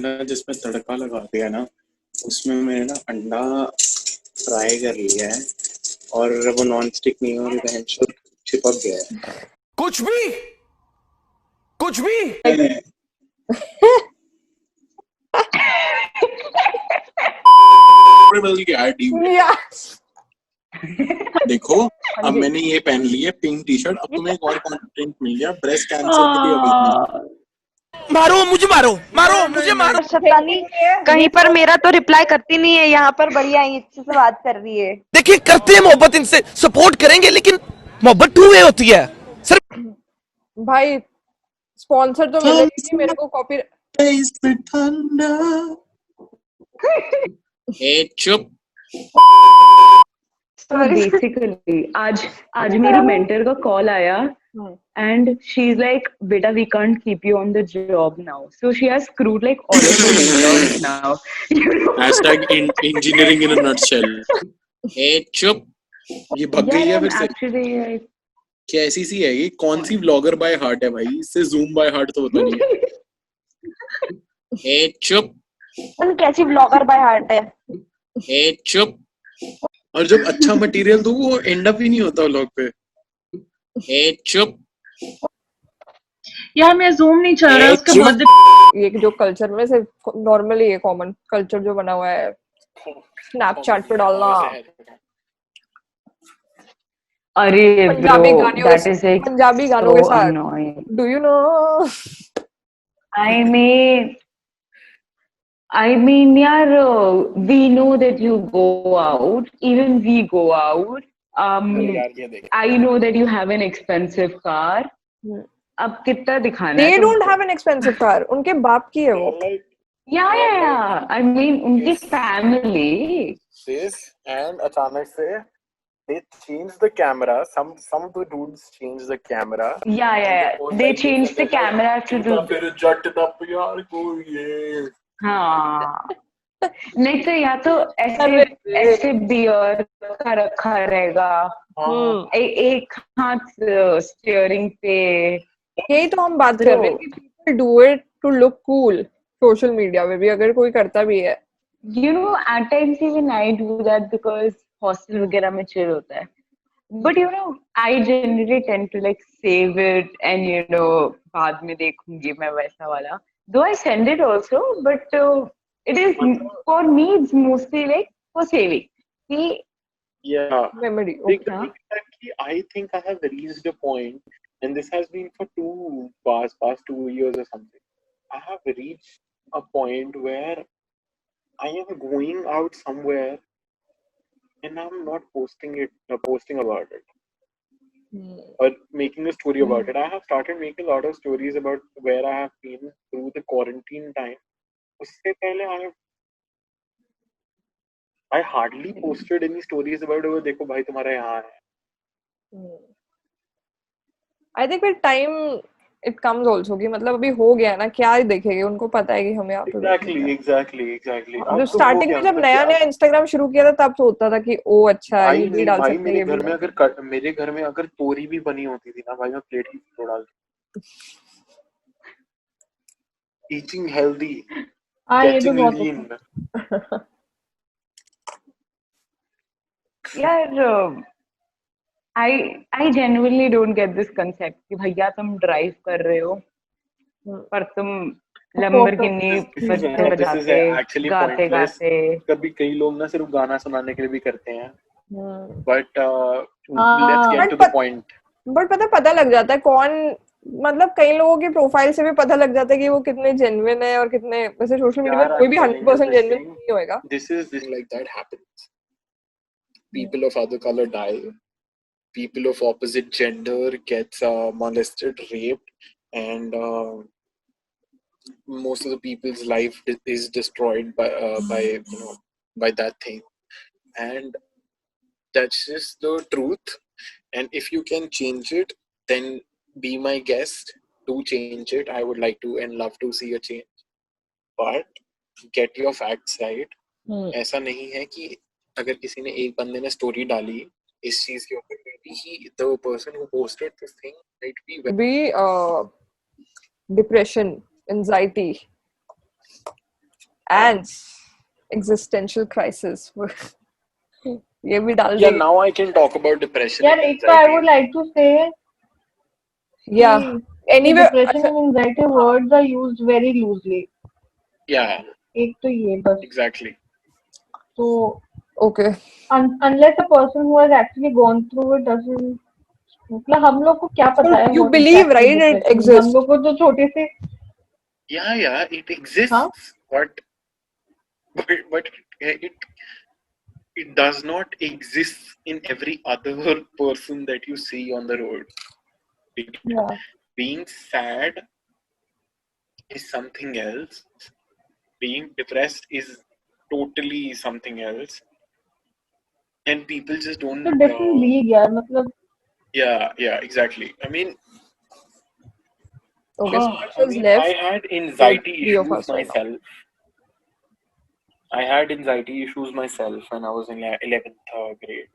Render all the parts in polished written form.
ना जिसमें तड़का लगा दिया ना, उसमें मैंने ना अंडा फ्राई कर लिया है और वो नॉन स्टिक नहीं है और बहन चोद चिपक गया है। कुछ भी मिल गया है टीम में। देखो अब मैंने ये पहन ली है पिंक टी शर्ट, अब तुम्हें एक और कंटेंट मिल गया ब्रेस्ट कैंसर के लिए अवेयरनेस। मारो मुझे मारो। शतानी कहीं पर मेरा तो रिप्लाई करती नहीं है, यहाँ पर बढ़िया अच्छे से बात कर रही है। देखिए करते हैं मोहब्बत, इनसे सपोर्ट करेंगे, लेकिन मोहब्बत टू वे होती है सर। भाई स्पॉन्सर तो मिलेगी नहीं मेरे को कॉपी। ए चुप। बेसिकली आज मेरी मेंटर का कॉल आया एंड शी इज लाइक, बेटा we can't keep you on the job now, so she has screwed like all of the mentors now. #engineering in a nutshell. ए चुप। ये भग गई है फिर से। Actually, क्या ऐसी सी है ये? कौन सी व्लॉगर बाय हार्ट है भाई? इससे जूम बाय हार्ट तो होता नहीं है। ए चुप। कैसी ब्लॉगर बाय हार्ट है? ए चुप। और जब अच्छा मटेरियल दो वो एंड अप ही नहीं होता व्लॉग पे। ए चुप। यार मैं जूम नहीं चल रहा, उसका बहुत ये जो कल्चर में से नॉर्मली ये कॉमन कल्चर जो बना हुआ है स्नैपचैट पे डालना, अरे पंजाबी bro, गाने that is like पंजाबी गानों के so साथ। annoying. Do you know I mean, yaar, we know that you go out. Even we go out. I know that you have an expensive car. अब कितना दिखाना दे है? Don't have an expensive car, उनके बाप की है वो। Yeah. I mean, उनकी family. This and अचानक से they change the camera. Some of the dudes change the camera. Yeah. They changed the camera to do. फिर जट तप यार को ये। हाँ, नहीं तो या तो ऐसे बियर का रखा रहेगा, एक हाथ स्टीयरिंग पे। यही तो हम बात कर रहे हैं कि people do it to look cool social media में भी, अगर कोई करता भी है। You know, at times even I do that because hostel वगैरह में chill होता है। But you know, I generally tend to like save it and you know बाद में देखूंगी मैं वैसा वाला। Though I send it also, but it is for me. It's mostly like for saving. Yeah. Memory. I think I have reached a point, and this has been for past 2 years or something. I have reached a point where I am going out somewhere, and I'm not posting about it. Or making a story about it. I have started making a lot of stories about where I have been through the quarantine time. उससे पहले I hardly posted any stories about it. देखो भाई तुम्हारा यहाँ है। I think with time it comes also कि मतलब अभी हो गया ना, क्या ही देखेंगे, उनको पता है कि हम यहाँ पे। Exactly. जो स्टार्टिंग में जब नया इंस्टाग्राम शुरू किया था तब तो होता था कि ओ अच्छा ये भी डाल सकते हैं। मेरे घर में अगर तोरी भी बनी होती थी ना भाई, मैं प्लेट ही तोड़ डालती। Eating healthy, getting lean. यार I genuinely don't get this concept कि भैया तुम ड्राइव कर रहे हो पर तुम लैम्बोर्गिनी बजाते गाते। कभी कई लोग ना सिर्फ गाना सुनाने के लिए भी करते हैं, but let's get to the point. But पता लग जाता है कौन, मतलब कई लोगों की प्रोफाइल से भी पता लग जाता है कि वो कितने जेन्युइन है और कितने, वैसे सोशल मीडिया में कोई भी 100% जेन्युइन नहीं होएगा। This is like that happens. People of other color die. People of opposite gender gets molested, raped, and most of the people's life is destroyed by that thing. And that's just the truth. And if you can change it, then be my guest to change it. I would like to and love to see a change. But get your facts right. ऐसा नहीं है कि अगर किसी ने एक बंदे ने स्टोरी डाली इस चीज के ऊपर, maybe the person who posted this thing might be depression, anxiety, ants, existential crisis. ये भी डाल Yeah, देंगे. now I can talk about depression यार and एक तो I anxiety. would like to say Yeah. कि Anyway, depression and anxiety words are used very loosely. Yeah, एक तो ये बस. exactly. तो okay. unless a person who has actually gone through it doesn't, मतलब हम लोग को क्या पता है You what believe, exactly right, it depression is. exists. हम लोग को तो छोटे से Yeah, it exists, Huh? but it does not exist in every other person that you see on the road. yeah. Being sad is something else. Being depressed is totally something else, and people just don't. तो different league यार मतलब. Yeah, exactly. I mean, Okay, so I Harsh's mean, left. I had anxiety Three of issues us right now. myself. I had anxiety issues myself when I was in 11th grade.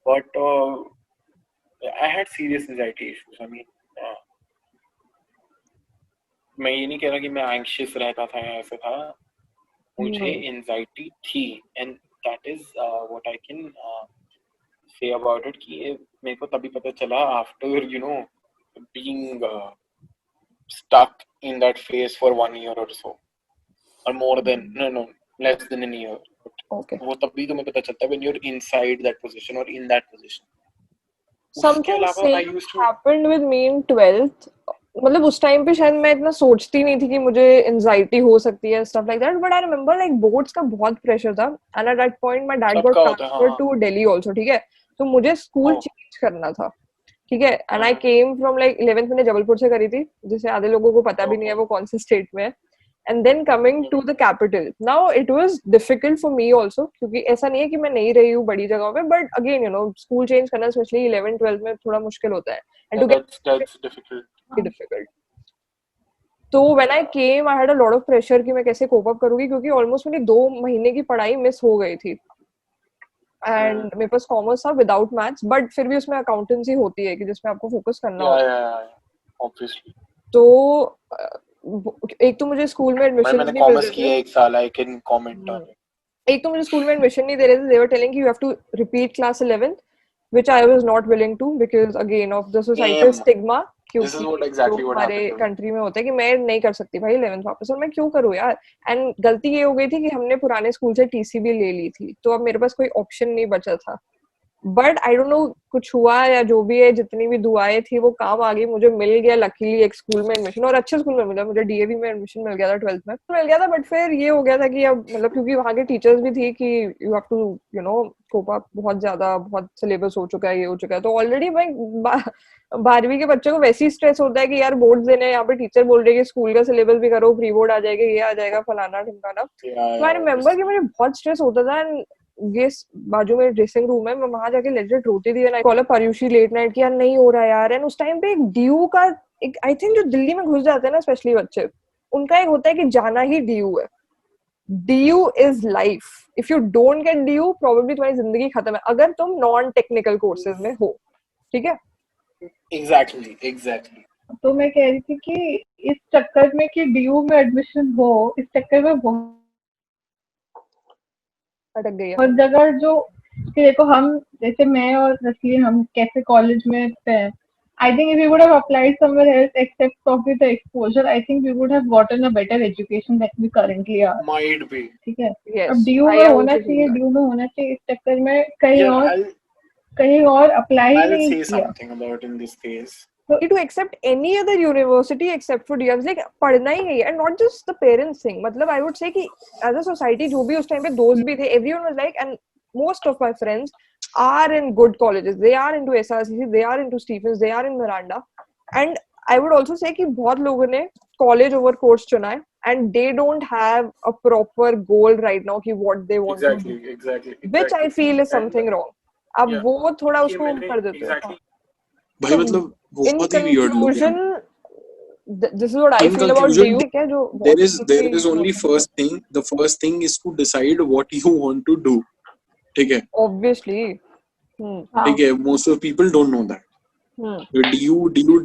But I had serious anxiety issues. I mean, मैं ये नहीं कह रहा कि मैं anxious रहता था या ऐसा था. मुझे anxiety थी, and that is what I can say about it कि ये मेरे को तभी पता चला after being stuck in that phase for 1 year or so, or more than less than a year. Okay. वो तभी तुम्हें पता चलता है when you're inside that position or in that position. Something same happened with me in 12th. मतलब उस time पे शायद मैं इतना सोचती नहीं थी कि मुझे एंजाइटी हो सकती है stuff like that, but I remember like boards का बहुत प्रेशर था, and at that point my dad got transferred to Delhi also. ठीक है, तो मुझे स्कूल चेंज करना था. ठीक है, and I came from like 11th मैंने जबलपुर से करी थी, जिसे आधे लोगों को पता भी नहीं है वो कौन से स्टेट में है. And then coming to the capital. Now it was difficult for me also, क्योंकि ऐसा नहीं है कि मैं नहीं रही हूँ बड़ी जगहों पे, but again school change करना especially 11th 12th में थोड़ा मुश्किल होता है. And that's difficult. तो when I came I had a lot of pressure कि मैं कैसे cope up करूँगी, क्योंकि almost मेरी 2 महीने की पढ़ाई मिस हो गई थी. And मेरे पास कॉमर्स था विदाउट मैथ्स, बट फिर भी उसमें अकाउंटेंसी होती है कि जिसमें आपको फोकस करना होता है. Obviously. तो एक तो मुझे स्कूल में एडमिशन मैंने कॉमर्स किया 1 साल. I can comment on it. एक तो मुझे स्कूल में एडमिशन नहीं दे रहे थे. They were telling you have to repeat class 11th, which I was not willing to because again of the societal stigma. This is what exactly what हमारे country में होता है कि मैं नहीं कर सकती भाई 11th वापस, और मैं क्यों करूँ यार. एंड गलती ये हो गई थी कि हमने पुराने स्कूल से टीसी भी ले ली थी, तो अब मेरे पास कोई ऑप्शन नहीं बचा था. बट आई डोंट नो कुछ हुआ या जो भी है, जितनी भी दुआएं थी वो काम आ गई. मुझे मिल गया लकीली एक स्कूल में एडमिशन, और अच्छे स्कूल में मिला. मुझे डीएवी में एडमिशन मिल गया था 12th में मिल गया था. बट फिर ये हो गया था कि अब मतलब क्योंकि वहाँ के टीचर्स भी थी कि you have to cope up, बहुत ज्यादा बहुत सिलेबस हो चुका है, ये हो चुका है. तो ऑलरेडी मैं 12वीं के बच्चे को वैसे ही स्ट्रेस होता है कि यार बोर्ड देने हैं, यहाँ पे टीचर बोल रहे हैं कि स्कूल का सिलेबस भी करो, प्री बोर्ड आ जाएगा, ये आ जाएगा, फलाना ढिमकाना. तो आई रिमेम्बर कि मुझे बहुत स्ट्रेस होता था. एंड ये बाजू में ड्रेसिंग रूम है, मैं वहां जाके लेजिट रोती थी. I call up Ayushi late night कि यार नहीं हो रहा यार. एंड उस टाइम पे एक ड्यू का एक आई थिंक जो दिल्ली में घुस जाते हैं ना स्पेशली बच्चे, उनका एक होता है कि जाना ही ड्यू है. Due is life. If you don't get due probably तुम्हारी जिंदगी खत्म है, अगर तुम नॉन टेक्निकल कोर्सेज में हो. ठीक है, एग्जैक्टली. तो मैं कह रही थी कि इस चक्कर में कि ड्यू में एडमिशन हो, इस चक्कर में बहुत अटक गई. और जगह जो कि देखो हम जैसे मैं और रसीन हम कैसे कॉलेज में थे. I think if we would have applied somewhere else except probably the exposure, I think we would have gotten a better education that we currently are. Might be. ठीक है. Yes, अब ड्यू में होना चाहिए, due में होना चाहिए. इस चक्कर में कहीं और अप्लाई ही नहीं किया. I'll say something about in this case. To accept any other university except for DMs, like पढ़ना ही है, and not just the parents thing. मतलब I would say कि as a society जो भी उस टाइम पे दोस्त भी थे, everyone was like, and most of my friends are in good colleges. They are into SRCC, they are into Stephens, they are in Miranda. And I would also say कि बहुत लोगों ने college over course चुना है, and they don't have a proper goal right now कि what they want to do. Exactly. Which I feel is something wrong. अब वो थोड़ा उसको कर देते हैं. भाई मतलब बहुत ही weird look है. This is what I feel about DU. क्या जो there is only first thing. The first thing is to decide what you want to do. ठीक है. Obviously. ठीक है. Most of people don't know that.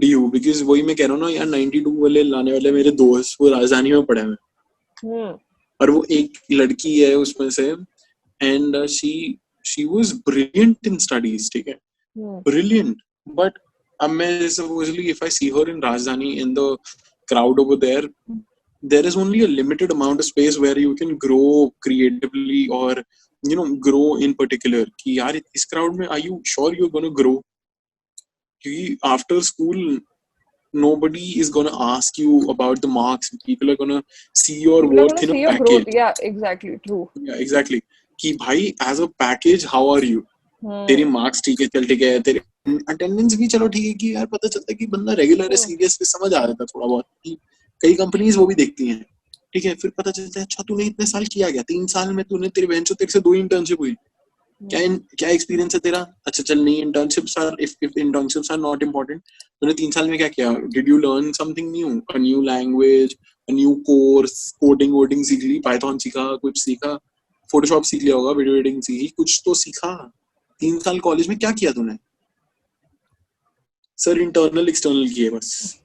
DU because वही मैं कह रहा हूँ ना यार, 92 वाले लाने वाले मेरे दोस्त वो राजधानी में पढ़े हैं. और वो एक लड़की है उसमें से, and she was brilliant in studies, ठीक है, brilliant. But मैं supposedly if I see her in Rajdhani in the crowd over there, there is only a limited amount of space where you can grow creatively or grow in particular. कि यार इस crowd में are you sure you're going to grow? क्योंकि after school nobody is going to ask you about the marks. People are going to see your People are worth gonna in a see your package. growth. Yeah, exactly. True. Yeah, exactly. कि भाई as a package how are you? तेरी marks ठीक है, चल ठीक है, तेरे attendance भी चलो ठीक है, कि यार पता चलता है कि बंदा रेगुलर है, सीरियस है, समझ आ जाता है थोड़ा बहुत कि कई कंपनीज वो भी देखती हैं, ठीक है, फिर पता चलता है अच्छा तूने इतने साल किया गया, 3 साल में तूने तेरी बेंचो तेरे से 2 इंटर्नशिप हुई, क्या एक्सपीरियंस है तेरा, अच्छा चल नहीं, internships are if internships are not important, तूने 3 साल में क्या किया, did you learn something new, a new language, a new course, coding वोडिंग सीख ली, पाइथन सीखा, कुछ सीखा, फोटोशॉप सीख लिया होगा, वीडियो एडिटिंग सीखी, कुछ तो सीखा, 3 साल कॉलेज में क्या किया तूने, सर इंटरनल एक्सटर्नल किए बस.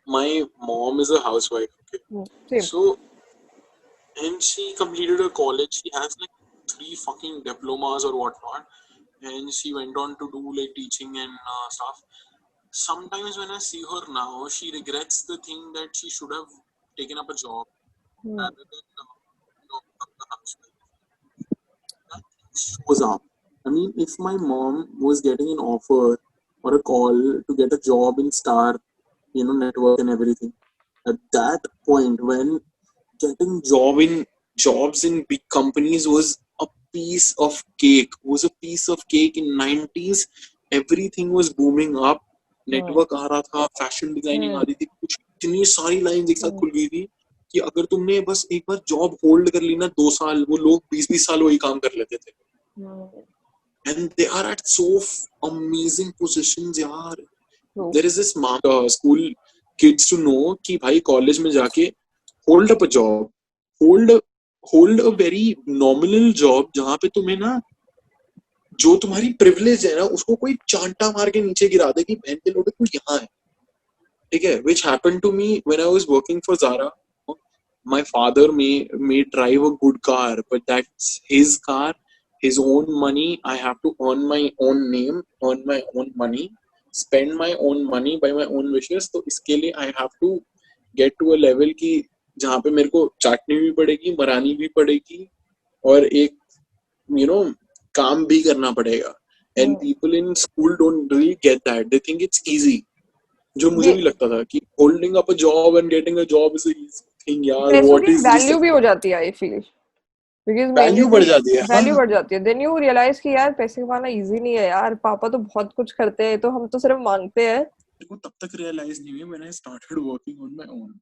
My mom is a housewife, okay, Same. so and she completed her college, she has like 3 fucking diplomas or whatnot, and she went on to do like teaching and stuff. Sometimes when I see her now, she regrets the thing that she should have taken up a job rather than become a housewife. That shows up. I mean, if my mom was getting an offer or a call to get a job in Star, network and everything, at that point when getting jobs in big companies was a piece of cake, in 90s. Everything was booming up, network आ रहा था, fashion designing आ रही थी, कुछ इतनी सारी line एक साथ खुल गई थी कि अगर तुमने बस एक बार जॉब होल्ड कर ली ना 2 साल, वो लोग 20-20 साल वही काम कर लेते थे, and they are at so amazing positions यार. There is this school kids to know कि भाई कॉलेज में जाके hold up a job, hold a very nominal job जहाँ पे तुम्हें ना जो तुम्हारी प्रिविलेज है ना उसको कोई चांटा मार के नीचे गिरा दे कि बहन के लोटे तू यहाँ है, ठीक है, which happened to me when I was working for Zara. My father may drive a good car, but that's his car, his own money. I have to earn my own name, earn my own money, spend my own money by my own wishes. तो इसके लिए I have to get to a level कि जहाँ पे मेरे को चाटनी भी पड़ेगी, मरानी भी पड़ेगी, और एक काम भी करना पड़ेगा. And people in school don't really get that. They think it's easy. जो मुझे भी लगता था कि holding up a job and getting a job is a easy thing यार. पैसों What की is this? वैल्यू भी हो जाती है, I feel. Because वैल्यू बढ़ जाती है, वैल्यू बढ़ जाती है. Then you realize कि यार पैसे कमाना इजी नहीं है यार, पापा तो बहुत कुछ करते हैं, तो हम तो सिर्फ मांगते हैं. मेरे को तब तक रियलाइज नहीं हुई when I started working on my own.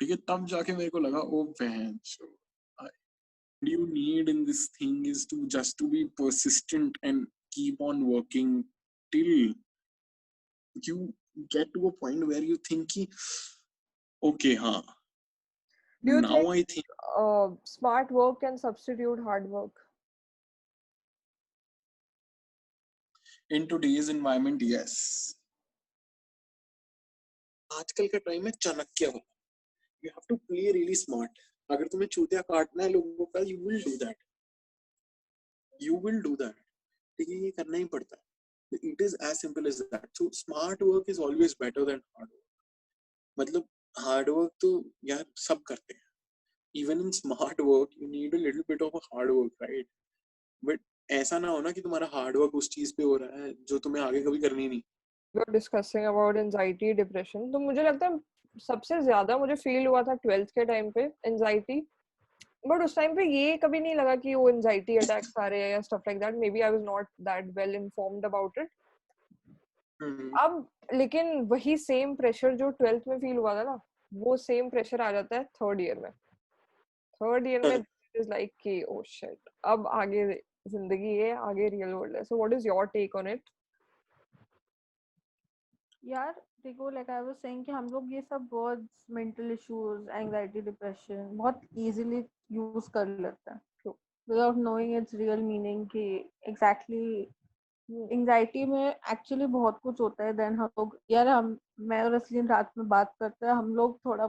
ठीक है, तब जाके मेरे को लगा ओ बहन, what you need in this thing is just to be persistent and keep on working till you get to a point where you think ki, okay, हाँ. Do you Now I think smart work can substitute hard work? in today's environment, yes. आजकल का time है चाणक्य वाला. You have to play really smart. अगर तुम्हें चूतिया काटना है लोगों का, you will do that. ठीक है, ये करना ही पड़ता है. It is as simple as that. So smart work is always better than hard work. मतलब hard work तो यार सब करते हैं. Even in smart work, you need a little bit of a hard work, right? But ऐसा ना हो ना कि तुम्हारा hard work उस चीज पे हो रहा है जो तुम्हें आगे कभी करनी नहीं. We were discussing about anxiety, depression. तो मुझे लगता है सबसे ज्यादा मुझे फील हुआ था 12th के टाइम पे anxiety. बट उस टाइम पे ये कभी नहीं लगा कि वो एंजाइटी अटैक्स आ रहे हैं या stuff like that. Maybe I was not that well informed about it. अब लेकिन वही सेम प्रेशर जो 12th में फील हुआ था ना, वो सेम प्रेशर आ जाता है थर्ड ईयर में. इज लाइक कि ओ शिट, अब आगे जिंदगी है, आगे रियल वर्ल्ड है. So what is your take on it? यार देखो, लाइक आई वाज सेइंग कि हम लोग ये सब words, mental issues, anxiety, depression बहुत इजीली यूज कर लेते हैं without knowing it's real meaning कि एग्जैक्टली एंजाइटी में एक्चुअली बहुत कुछ होता है. देन हम लोग, यार मैं और असलीन रात में बात करते हैं, हम लोग थोड़ा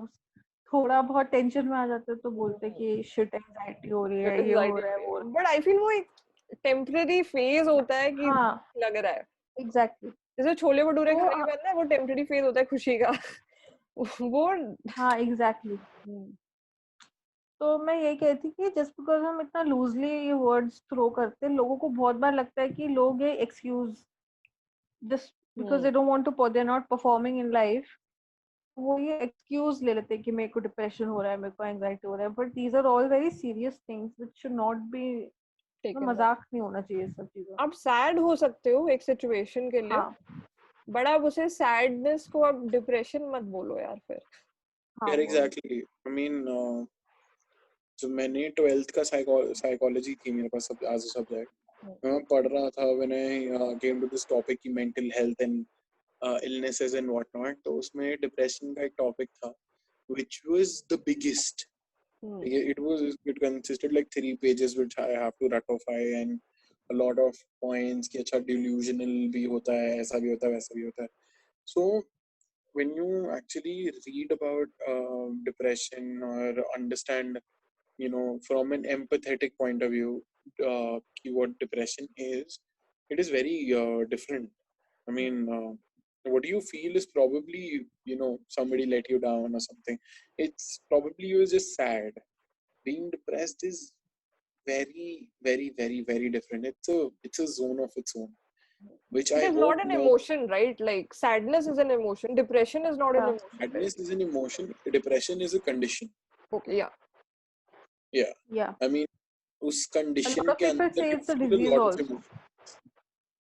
थोड़ा बहुत टेंशन में आ जाते हैं तो बोलते हैं कि शिट एंजाइटी हो रही है, ये हो रहा है, वो हो रहा बट आई फील वो एक टेम्पररी फेज होता है है। कि हाँ लग रहा है, एग्जैक्टली। जैसे छोले भटूरे तो खाने के बाद ना वो टेम्पररी फेज होता है खुशी का वो हाँ एग्जैक्टली। तो मैं यही कहती कि जस्ट बिकॉज हम इतना लूजली ये वर्ड्स थ्रो करते हैं, लोगों को बहुत बार लगता है कि लोग ये excuse just because they don't want to, they are not performing in life, वो ये एक्सक्यूज ले लेते हैं कि मेरे को डिप्रेशन हो रहा है, मेरे को एंजाइटी हो रहा है, but these are all very serious things which should not be, मजाक नहीं होना चाहिए सब चीजों। आप सैड हो सकते हो एक सिचुएशन के लिए, हाँ बट आप उसे सैडनेस को आप डिप्रेशन मत बोलो यार फिर। हाँ यार एग्जैक्टली, आई मीन जो मैंने 12th का साइकोलॉजी थी मेरे पास एज अ सब्जेक्ट, मैं पढ़ रहा था when I came to this topic की mental health and illnesses and whatnot, तो उसमें डिप्रेशन का एक टॉपिक था which was the biggest. It consisted like 3 pages which I have to ratify and a lot of points कि अच्छा delusional भी होता है, ऐसा भी होता है, वैसा भी होता है. So when you actually read about depression or understand, you know, from an empathetic point of view, what depression is, it is very different. I mean, what you feel is probably, you know, somebody let you down or something. It's probably you just sad. Being depressed is very, very, very, very different. It's a zone of its own, which It I is hope not an no. emotion, right? Like sadness is an emotion, depression is not an हाँ emotion, right? Sadness is an emotion. Depression is a condition. Okay, yeah. Yeah. या I mean, उस a condition lot of के people अंदर say you it's a feel a disease lot of also. emotions.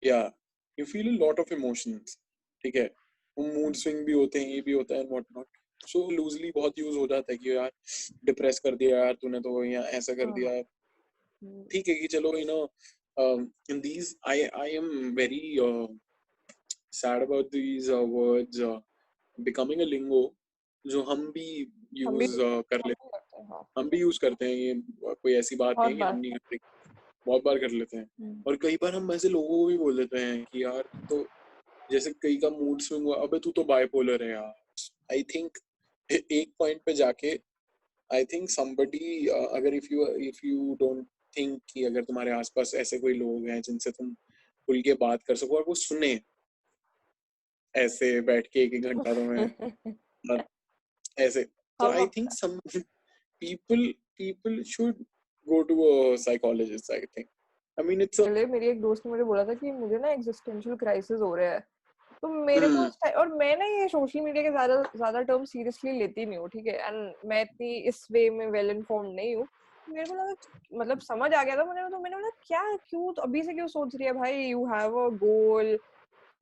Yeah, you feel a lot of emotions. ठीक है, वो mood swing भी होते हैं, ये भी होता है and whatnot. So loosely बहुत यूज हो जाता है कि यार डिप्रेस कर दिया यार तूने, तो या ऐसा कर दिया. ठीक है कि चलो, you know, in these I am very sad about these words becoming a lingo जो हम भी हम भी यूज कर लेते करते हैं, हाँ. हैं. हम भी यूज करते हैं, ये कोई ऐसी बात बहुत नहीं है कि हम बार। नहीं करते, बहुत बार कर लेते हैं. और कई बार हम ऐसे लोगों को भी बोल देते हैं कि यार तो जैसे कई का मूड स्विंग हुआ, अबे तू तो बाइपोलर है यार. आई थिंक एक पॉइंट पे जाके आई थिंक समबडी, अगर इफ यू डोंट थिंक कि अगर तुम्हारे आसपास ऐसे कोई लोग हैं जिनसे तुम खुल के बात कर सको और वो सुने ऐसे बैठ के 1-1 घंटा तुम्हें ऐसे, तो I think some people should go to a psychologist. I think, I mean, it's a पहले मेरी एक दोस्त ने मुझे बोला था कि मुझे ना एग्जिस्टेंशियल क्राइसिस हो रहा है, तो मेरे को और मैं ना ये सोशल मीडिया के ज्यादा टर्म सीरियसली लेती नहीं हूँ, ठीक है, एंड मैं इतनी इस वे में वेल इन्फॉर्म्ड नहीं हूँ. मेरे को लगा, मतलब समझ आ गया था मुझे, तो मैंने बोला क्या, क्यों तो अभी से क्यों सोच रही है भाई, you have a goal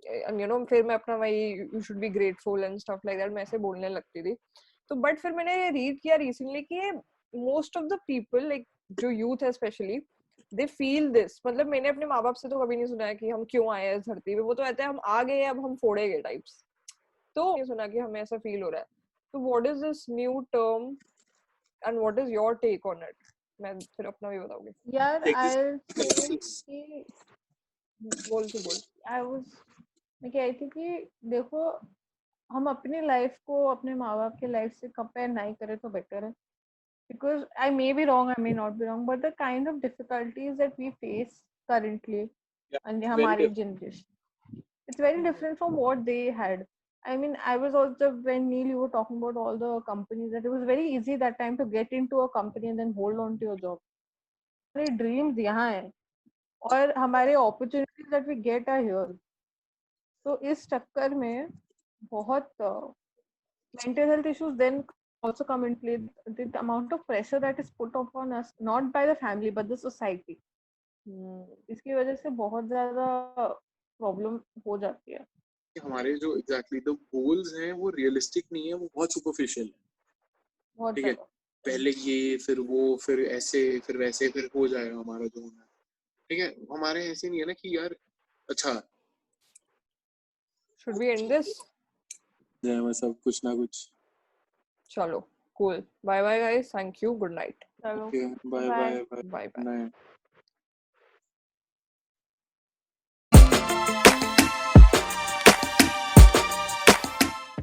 and you know, फिर मैं अपना वही you should be grateful and stuff like that मैं ऐसे बोलने लगती थी. तो बट फिर मैंने रीड किया रिसेंटली कि most of the people, like जो यूथ है स्पेशली, दे फील दिस. मतलब मैंने अपने माँ बाप से तो कभी नहीं सुना है कि हम क्यों आए हैं इस धरती पे, वो तो कहते हैं हम आ गए अब हम फोड़ेंगे टाइप्स. तो नहीं सुना कि हमें ऐसा फील हो रहा है. तो what is this new term and what is your take on it? मैं फिर अपना भी बताऊंगी. यार आई थिंक exist. कि बोल. आई वाज, मैं कह रही थी कि देखो हम अपनी लाइफ को अपने माँ बाप के लाइफ से कंपेयर नहीं करें तो बेटर है. Because I may be wrong, I may not be wrong, but the kind of difficulties that we face currently Yeah, and very हमारी different. generation, it's very different from what they had. I mean, I was also, when Neil, you were talking about all the companies, that it was very easy that time to get into a company and then hold on to your job. हमारे dreams यहाँ हैं और हमारे opportunities that we get are here. तो इस चक्कर में बहुत mental health issues then also come in play. The amount of pressure that is put upon us, not by the family but the society, इसकी वजह से बहुत ज्यादा प्रॉब्लम हो जाती है. हमारे जो एग्जैक्टली द गोल्स हैं वो रियलिस्टिक नहीं है, वो बहुत सुपरफिशियल है. बहुत ठीक है, ज्यादा. पहले ये फिर वो फिर ऐसे फिर वैसे फिर हो जाएगा हमारा जो होना है. ठीक है, हमारे ऐसे नहीं है ना कि यार अच्छा Should we end this? सब कुछ ना कुछ. चलो, cool. Bye bye guys. Thank you. Good night. चलो Okay, bye bye. bye bye. Bye bye. Night.